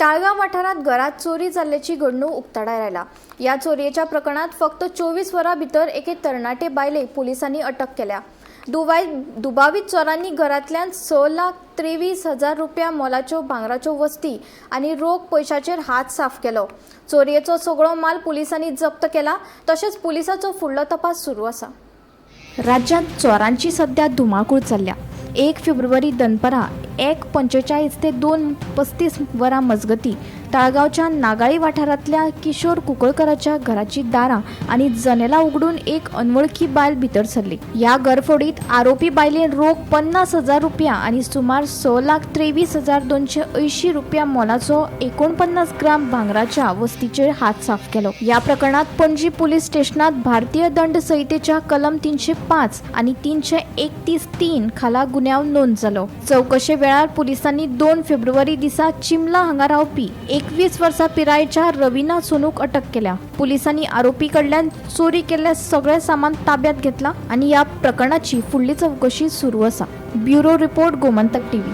ताळगाव वाठारात घरात चोरी जाल्ल्याची घडणूक उक्ताडार आयला। या चोरयेच्या प्रकरणात फक्त 24 वरां भितर एके तरणाटे बायलेक पोलिसांनी अटक केल्या। दुबावीत चोरांनी घरांतल्यान 6,23,000 रुपया मोलाच्यो भांगराच्यो वस्ती आनी रोख पैशाचेर हात साफ केलो। चोरयेचो सगळो माल पोलिसांनी जप्त केला। तशेंच पोलिसांचो फुडलो तपास सुरू आसा। राज्यांत चोरांची सध्या धुमाकूळ चल्ल्या। 1 फेब्रुवारी दनपारां 1:45 ते 2:35 वरां मजगतीं ताळगांवच्या नागाळी वाठारांतल्या किशोर कुंकळकराच्या घराची दारां आनी जनेलां उगडून एक अनवळखी बायल भितर सरली। ह्या घरफोडीत आरोपी बायलेन रोख 50,000 रुपया आनी सुमार 6,23,280 रुपया मोलाचो 49 ग्राम भांगराच्या वस्तीचेर हात साफ केलो। ह्या प्रकरणात पणजी पुलीस स्टेशनात भारतीय दंड संहितेच्या कलम 305 आनी 331(3) खाला गुन्यांव नोंद जालो। चौकशे वेळार पुलिसांनी 2 फेब्रुवारी दिसा चिमला हांगा रावपी 21 वर्सां पिरायेच्या रविना सोनूक अटक केल्या। पुलिसांनी आरोपी कडल्यान चोरी केल्ले सगळे सामान ताब्यात घेतला आनी ह्या प्रकरणाची फुडली चौकशी सुरू आसा। Bureau report Gomantak TV.